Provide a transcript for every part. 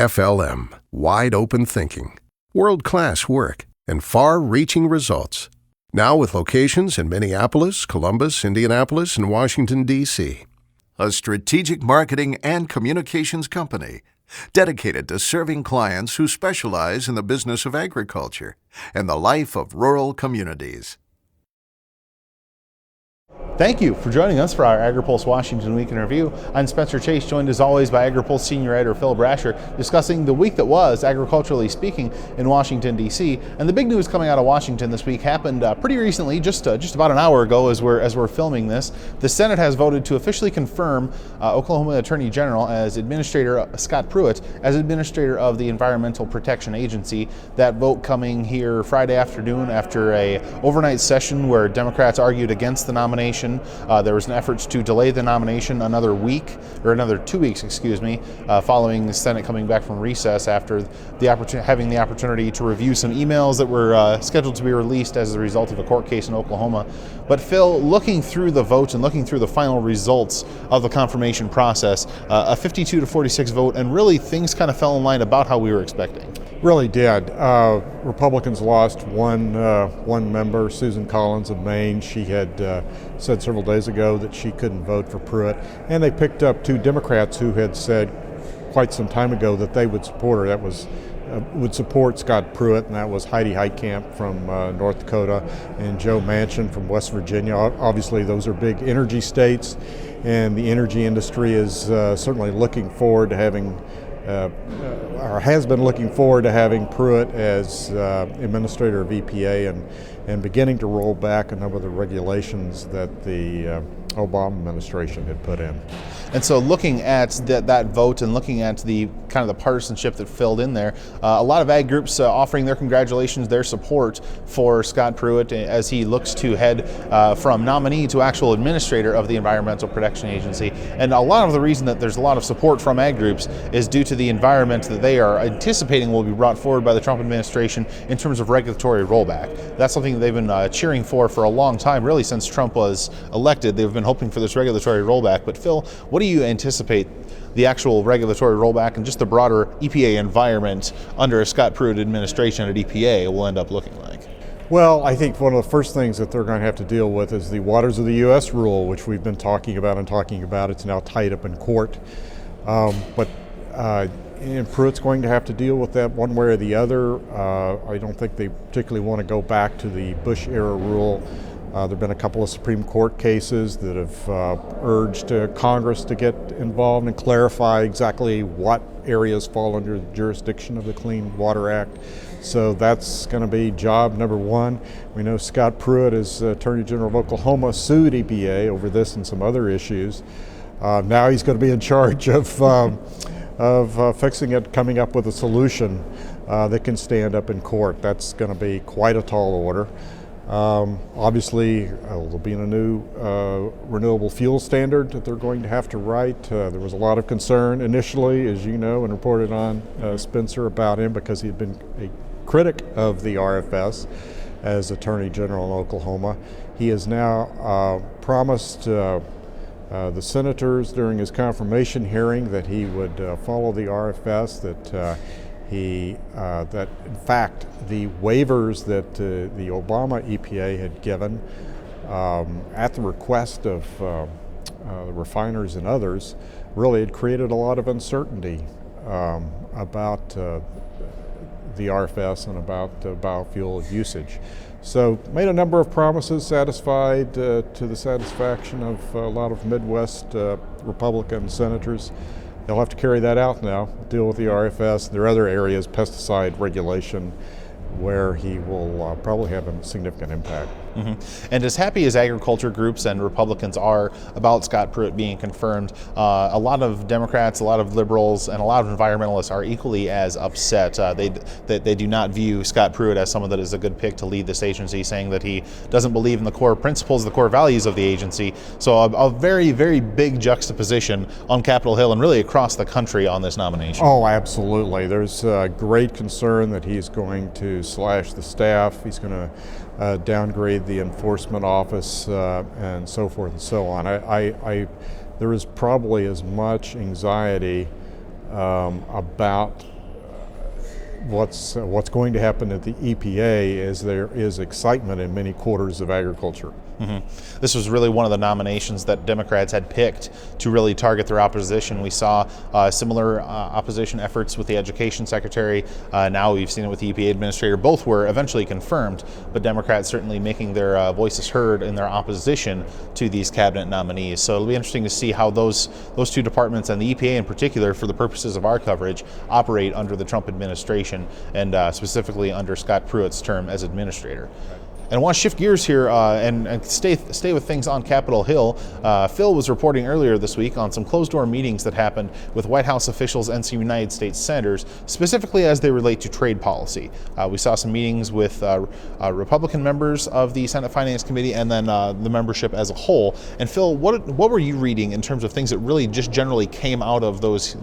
FLM, wide open thinking, world-class work, and far-reaching results. Now with locations in Minneapolis, Columbus, Indianapolis, and Washington, D.C. A strategic marketing and communications company dedicated to serving clients who specialize in the business of agriculture and the life of rural communities. Thank you for joining us for our Agri-Pulse Washington Week in Review. I'm Spencer Chase, joined as always by Agri-Pulse Senior Editor Phil Brasher, discussing the week that was, agriculturally speaking, in Washington, D.C. And the big news coming out of Washington this week happened pretty recently, just about an hour ago as we're filming this. The Senate has voted to officially confirm Oklahoma Attorney General as Administrator Scott Pruitt as Administrator of the Environmental Protection Agency. That vote coming here Friday afternoon after a overnight session where Democrats argued against the nomination. There was an effort to delay the nomination another 2 weeks, following the Senate coming back from recess after having the opportunity to review some emails that were scheduled to be released as a result of a court case in Oklahoma. But Phil, looking through the vote and looking through the final results of the confirmation process, a 52-46 vote, and really things kind of fell in line about how we were expecting. Really did. Republicans lost one member, Susan Collins of Maine. She had said several days ago that she couldn't vote for Pruitt, and they picked up two Democrats who had said quite some time ago that they would support her. That was would support Scott Pruitt, and that was Heidi Heitkamp from North Dakota and Joe Manchin from West Virginia. Obviously, those are big energy states, and the energy industry is certainly looking forward to having or has been looking forward to having Pruitt as administrator of EPA and beginning to roll back a number of the regulations that the Obama administration had put in. And so looking at that vote and looking at the kind of the partisanship that filled in there, a lot of ag groups offering their congratulations, their support for Scott Pruitt as he looks to head from nominee to actual administrator of the Environmental Protection Agency. And a lot of the reason that there's a lot of support from ag groups is due to the environment that they are anticipating will be brought forward by the Trump administration in terms of regulatory rollback. That's something that they've been cheering for a long time, really since Trump was elected. They've been hoping for this regulatory rollback. But Phil, what do you anticipate the actual regulatory rollback and just the broader EPA environment under a Scott Pruitt administration at EPA will end up looking like? Well, I think one of the first things that they're going to have to deal with is the Waters of the U.S. rule, which we've been talking about. It's now tied up in court. And Pruitt's going to have to deal with that one way or the other. I don't think they particularly want to go back to the Bush-era rule. There have been a couple of Supreme Court cases that have urged Congress to get involved and clarify exactly what areas fall under the jurisdiction of the Clean Water Act. So that's going to be job number one. We know Scott Pruitt, as Attorney General of Oklahoma, sued EPA over this and some other issues. Now he's going to be in charge of fixing it, coming up with a solution that can stand up in court. That's going to be quite a tall order. Obviously, there'll be a new renewable fuel standard that they're going to have to write. There was a lot of concern initially, as you know, and reported on Spencer about him because he had been a critic of the RFS as Attorney General in Oklahoma. He has now promised the senators during his confirmation hearing that he would follow the RFS, that in fact the waivers that the Obama EPA had given at the request of the refiners and others really had created a lot of uncertainty about the RFS and about biofuel usage. So made a number of promises, satisfied to the satisfaction of a lot of Midwest Republican senators. They'll have to carry that out now, deal with the RFS. There are other areas, pesticide regulation, where he will probably have a significant impact. Mm-hmm. And as happy as agriculture groups and Republicans are about Scott Pruitt being confirmed, a lot of Democrats, a lot of liberals, and a lot of environmentalists are equally as upset. They do not view Scott Pruitt as someone that is a good pick to lead this agency, saying that he doesn't believe in the core principles, the core values of the agency. So a very, very big juxtaposition on Capitol Hill and really across the country on this nomination. Oh, absolutely. There's great concern that he's going to slash the staff. He's going to downgrade the enforcement office and so forth and so on. There is probably as much anxiety about what's going to happen at the EPA, as there is excitement in many quarters of agriculture. This was really one of the nominations that Democrats had picked to really target their opposition. We saw similar opposition efforts with the Education Secretary. Now we've seen it with the EPA Administrator. Both were eventually confirmed, but Democrats certainly making their voices heard in their opposition to these cabinet nominees. So it'll be interesting to see how those two departments, and the EPA in particular, for the purposes of our coverage, operate under the Trump administration, and specifically under Scott Pruitt's term as administrator. And I want to shift gears here and stay with things on Capitol Hill. Phil was reporting earlier this week on some closed-door meetings that happened with White House officials and some United States senators, specifically as they relate to trade policy. We saw some meetings with Republican members of the Senate Finance Committee, and then the membership as a whole. And Phil, what were you reading in terms of things that really just generally came out of those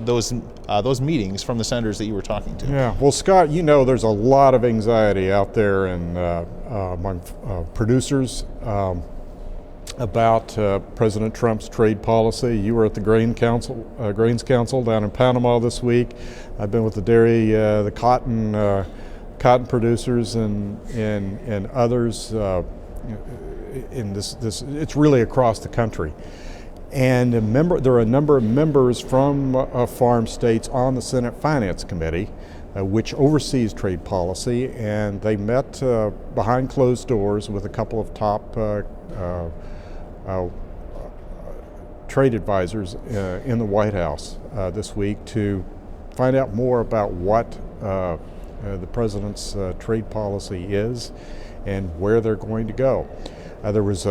meetings from the senators that you were talking to? Yeah, well, Scott, there's a lot of anxiety out there among producers about President Trump's trade policy. You were at the Grains Council down in Panama this week. I've been with the dairy, the cotton producers, and others in this. It's really across the country. And there are a number of members from farm states on the Senate Finance Committee, which oversees trade policy, and they met behind closed doors with a couple of top trade advisors in the White House this week to find out more about what the president's trade policy is and where they're going to go. There was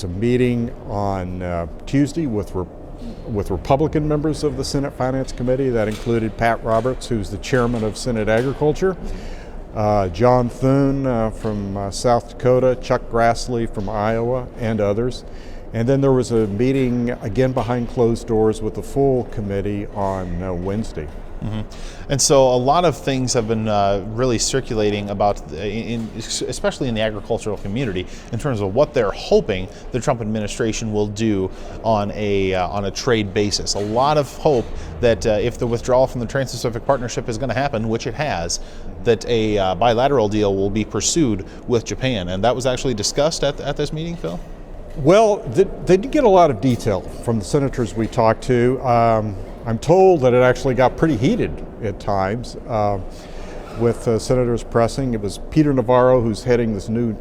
a meeting on Tuesday with Republican members of the Senate Finance Committee. That included Pat Roberts, who's the chairman of Senate Agriculture, John Thune from South Dakota, Chuck Grassley from Iowa, and others. And then there was a meeting again behind closed doors with the full committee on Wednesday. And so a lot of things have been really circulating about, especially in the agricultural community, in terms of what they're hoping the Trump administration will do on a trade basis. A lot of hope that if the withdrawal from the Trans-Pacific Partnership is going to happen, which it has, that a bilateral deal will be pursued with Japan. And that was actually discussed at this meeting, Phil? Well, they did get a lot of detail from the senators we talked to. I'm told that it actually got pretty heated at times with senators pressing. It was Peter Navarro, who's heading this new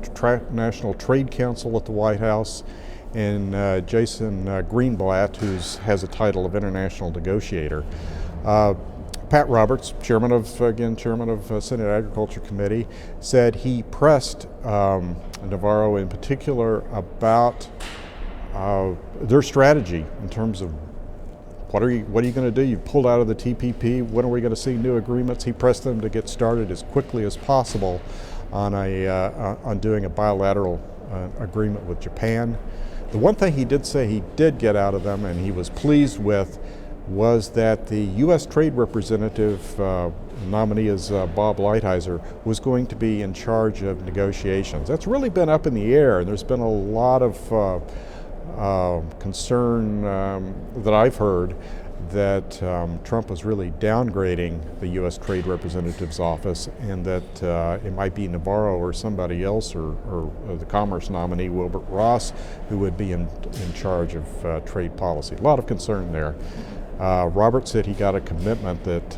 National Trade Council at the White House, and Jason Greenblatt, who has a title of International Negotiator. Pat Roberts, chairman of Senate Agriculture Committee, said he pressed Navarro in particular about their strategy in terms of what are you going to do? You pulled out of the TPP. When are we going to see new agreements? He pressed them to get started as quickly as possible on doing a bilateral agreement with Japan. The one thing he did say he did get out of them, and he was pleased with, was that the U.S. Trade Representative nominee as Bob Lighthizer was going to be in charge of negotiations. That's really been up in the air, and there's been a lot of concern that I've heard that Trump was really downgrading the U.S. Trade Representative's office, and that it might be Navarro or somebody else, or the Commerce nominee, Wilbur Ross, who would be in charge of trade policy. A lot of concern there. Robert said he got a commitment that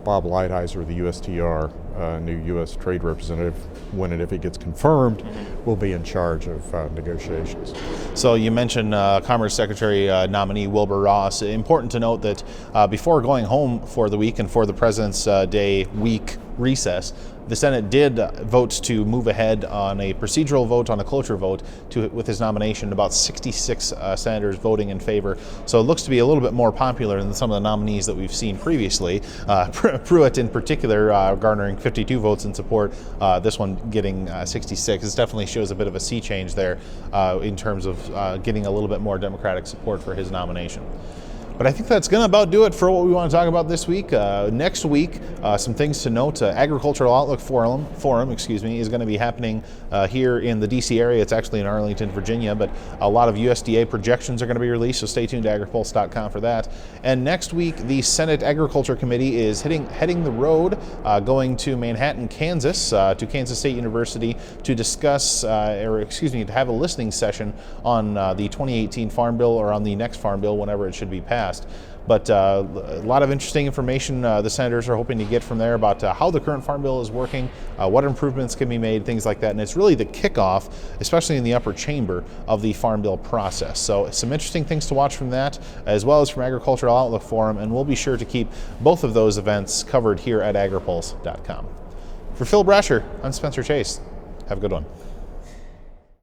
Bob Lighthizer, the USTR, new U.S. Trade Representative, when and if he gets confirmed, will be in charge of negotiations. So you mentioned Commerce Secretary nominee Wilbur Ross. Important to note that before going home for the week and for the President's Day week recess, the Senate did vote to move ahead on a procedural vote, on a cloture vote, with his nomination, about 66 senators voting in favor. So it looks to be a little bit more popular than some of the nominees that we've seen previously. Pruitt in particular garnering 52 votes in support, this one getting 66. This definitely shows a bit of a sea change there in terms of getting a little bit more Democratic support for his nomination. But I think that's going to about do it for what we want to talk about this week. Next week, some things to note. Agricultural Outlook Forum, is going to be happening here in the DC area. It's actually in Arlington, Virginia, but a lot of USDA projections are going to be released, so stay tuned to agripulse.com for that. And next week, the Senate Agriculture Committee is heading the road, going to Manhattan, Kansas, to Kansas State University to discuss, to have a listening session on the 2018 Farm Bill, or on the next Farm Bill, whenever it should be passed. But a lot of interesting information the senators are hoping to get from there about how the current Farm Bill is working, what improvements can be made, things like that. And it's really the kickoff, especially in the upper chamber, of the Farm Bill process. So some interesting things to watch from that, as well as from Agricultural Outlook Forum, and we'll be sure to keep both of those events covered here at agripulse.com. For Phil Brasher, I'm Spencer Chase. Have a good one.